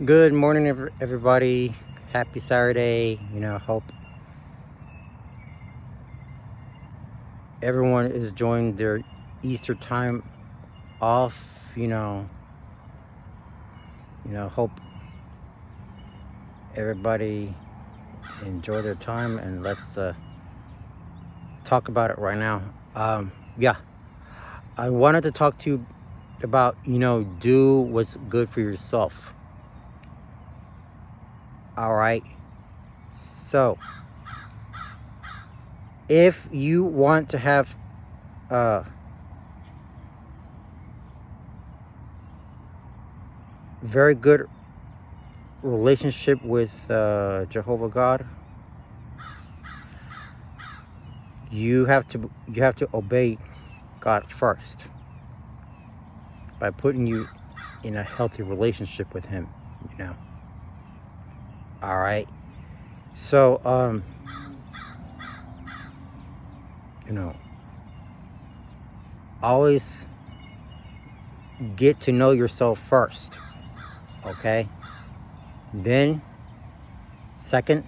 Good morning, everybody. Happy Saturday. Hope everyone is enjoying their Easter time off. Hope everybody enjoy their time, and let's talk about it right now. Yeah, I wanted to talk to you about do what's good for yourself. All right. So, if you want to have a very good relationship with Jehovah God, you have to obey God first by putting you in a healthy relationship with Him. You know. All right. So you know, always get to know yourself first. Okay. Then second,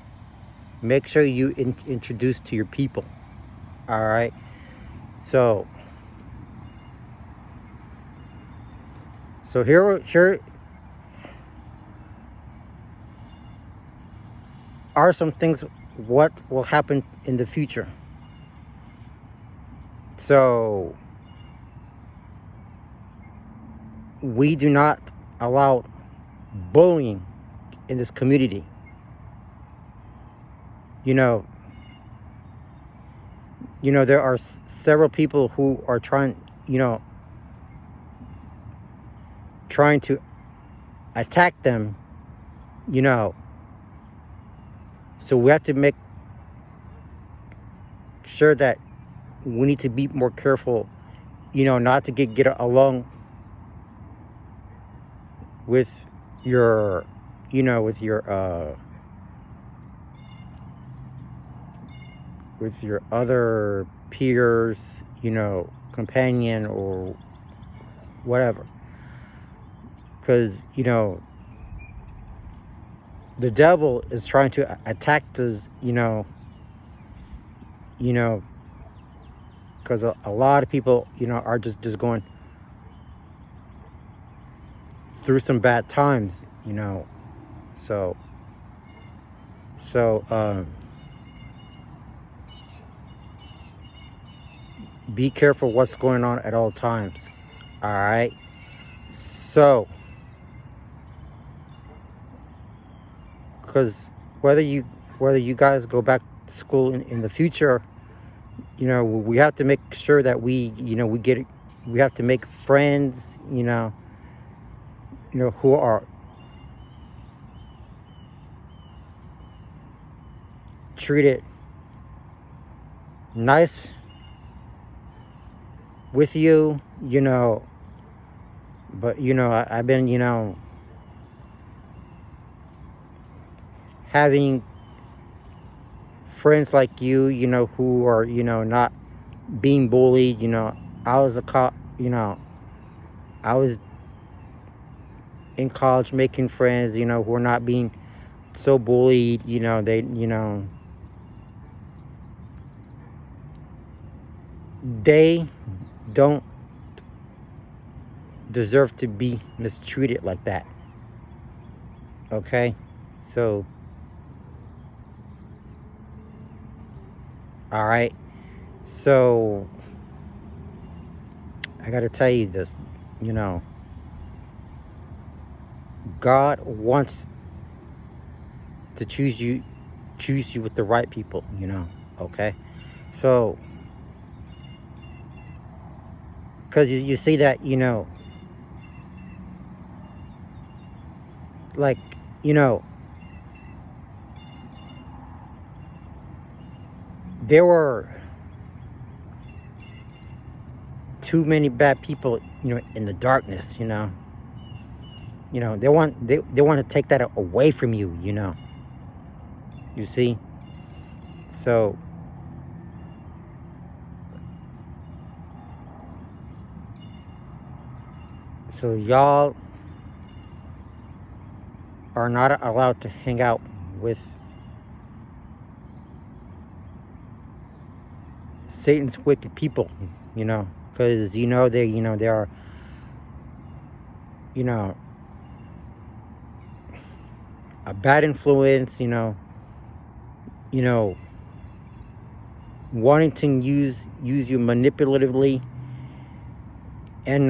make sure you introduce to your people. All right. So here are some things what will happen in the future. So we do not allow bullying in this community. You know, there are several people who are trying to attack them. You know, so we have to make sure that we need to be more careful. Not to get along with your, with your other peers, companion or whatever, because the devil is trying to attack us. You know, because a lot of people, are just going through some bad times. So so be careful what's going on at all times. All right. So, because whether you whether you guys go back to school in the future, we have to make sure that we have to make friends, who are treated nice with you, but I've been, having friends like who are, not being bullied. I was a cop, I was in college making friends, who are not being so bullied. They don't deserve to be mistreated like that. Okay. So, all right. So I got to tell you this, you know, God wants to choose you with the right people, okay? So, because you see that, like, you know, there were too many bad people, in the darkness. They want to take that away from you. You see. So y'all are not allowed to hang out with Satan's wicked people, because they are, you know, a bad influence, you know, wanting to use you manipulatively, and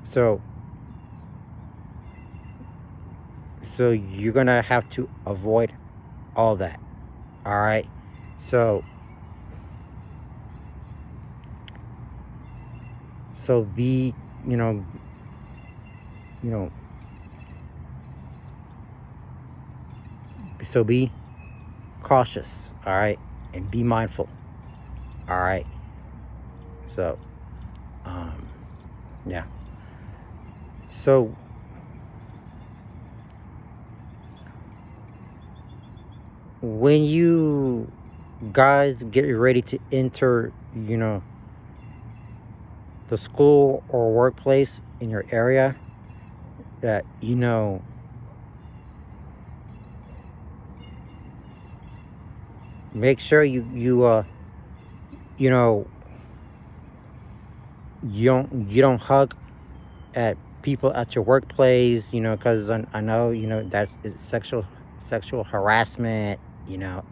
so you're gonna have to avoid all that. All right, so be, you know so be cautious, all right, and be mindful, all right. So yeah, so when you guys get ready to enter, the school or workplace in your area, that make sure you know you don't hug at people at your workplace, because I know, that's it's sexual harassment,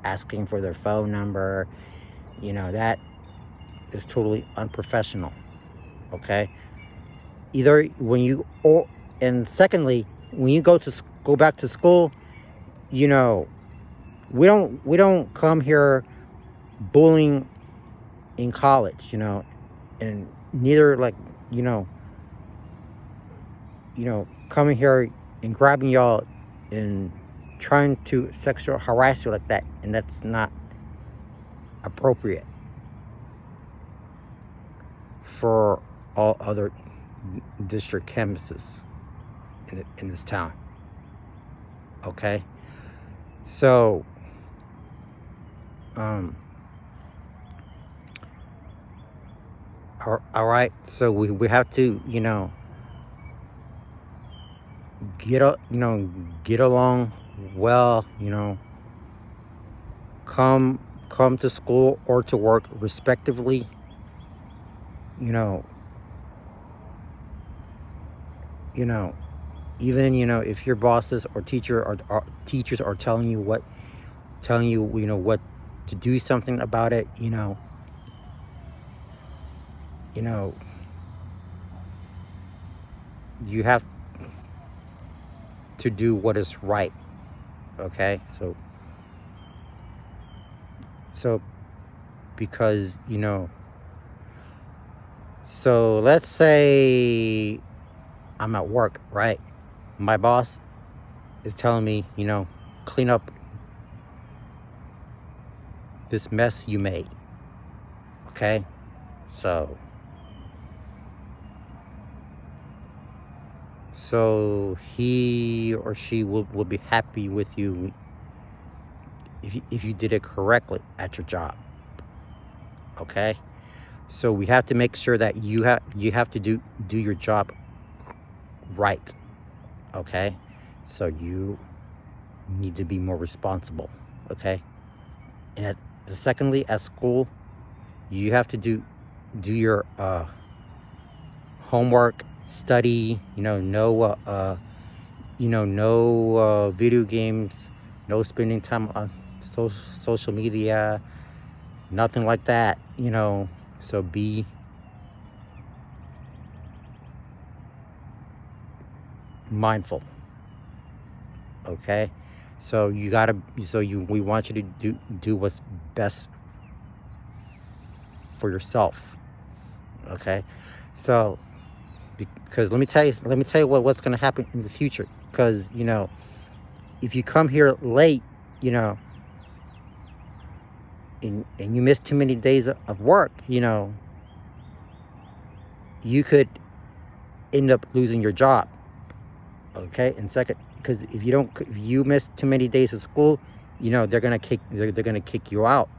asking for their phone number, that is totally unprofessional. Okay, either when you or and secondly, when you go back to school, you know we don't come here bullying in college, and neither, like, you know coming here and grabbing y'all and trying to sexual harass you like that, and that's not appropriate for all other district campuses in this town. Okay, so all right, so we have to, get along well, come to school or to work respectively, you know you know even, if your bosses or teachers are telling you what to do something about it, you know you have to do what is right. Okay, so because, so let's say I'm at work, right? My boss is telling me, clean up this mess you made. Okay, so he or she will be happy with you if you did it correctly at your job. Okay, so we have to make sure that you have to do your job right. Okay, so you need to be more responsible. Okay, and secondly, at school, you have to do your homework, study. No video games, no spending time on social media, nothing like that. So be mindful. Okay, so we want you to do what's best for yourself. Okay, so because let me tell you what's going to happen in the future, because if you come here late, and you miss too many days of work, you could end up losing your job. Okay, and second, because if you miss too many days of school, they're gonna kick you out,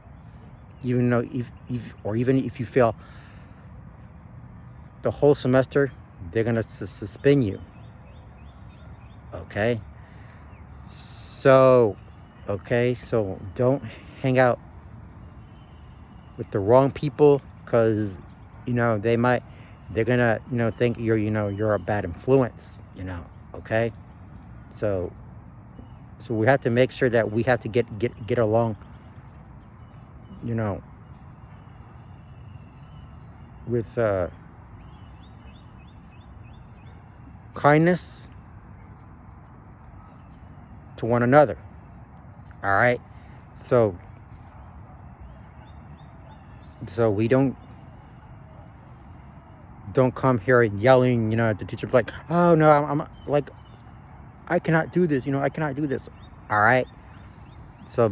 even though even if you fail the whole semester, they're gonna suspend you. Okay, so so don't hang out with the wrong people, because they're gonna think you're a bad influence. Okay, so we have to make sure that we have to get along, you know with kindness to one another. All right, so we don't come here yelling, at the teacher, like, oh no, I'm like, I cannot do this, I cannot do this. All right, so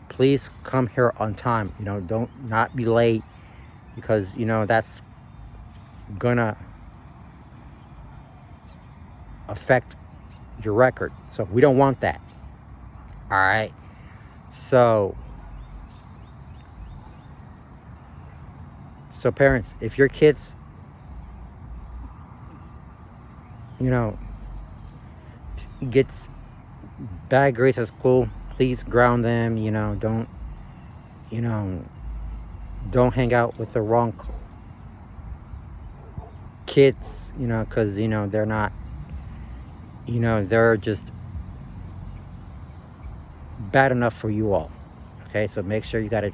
please come here on time. Don't not be late, because that's gonna affect your record. So we don't want that. All right, so parents, if your kids you know gets bad grades at school, please ground them. You know don't hang out with the wrong kids, because they're not, they're just bad enough for you all. Okay, so make sure you got to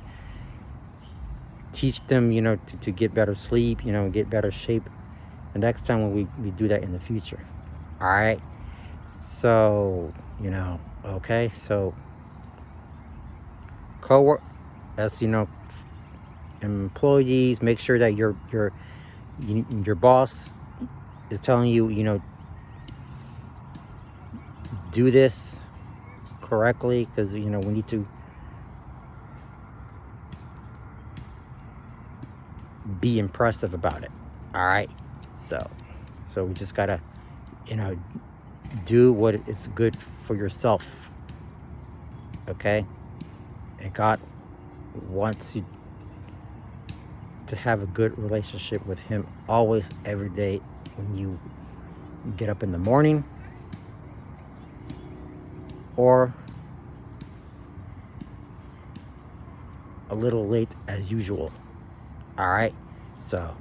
teach them, to get better sleep, get better shape the next time when we do that in the future. All right, so okay, so co-work, as employees, make sure that your boss is telling you, do this correctly, because we need to be impressive about it. All right, so we just gotta do what it's good for yourself. Okay, and God wants you to have a good relationship with him always, every day, when you get up in the morning or a little late as usual. All right, so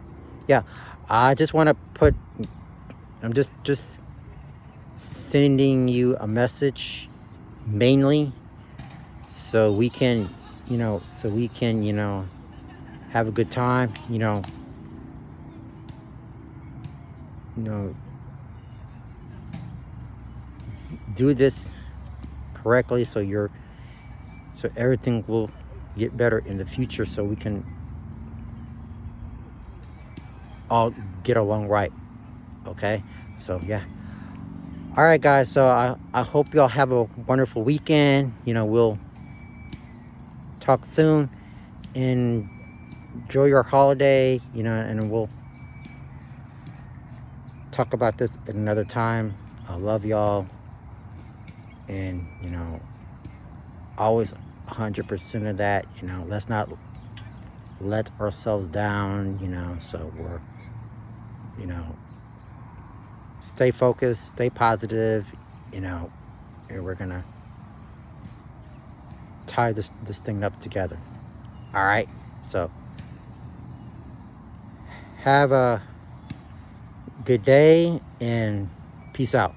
yeah, I just want to I'm just sending you a message, mainly so we can have a good time, you know do this correctly, so everything will get better in the future, so we can all get along right. Okay, so yeah. All right, guys, so I hope y'all have a wonderful weekend. We'll talk soon, and enjoy your holiday, and we'll talk about this at another time. I love y'all, and always 100% of that. Let's not let ourselves down. So we're stay focused, stay positive. And we're gonna tie this thing up together. All right, so have a good day, and peace out.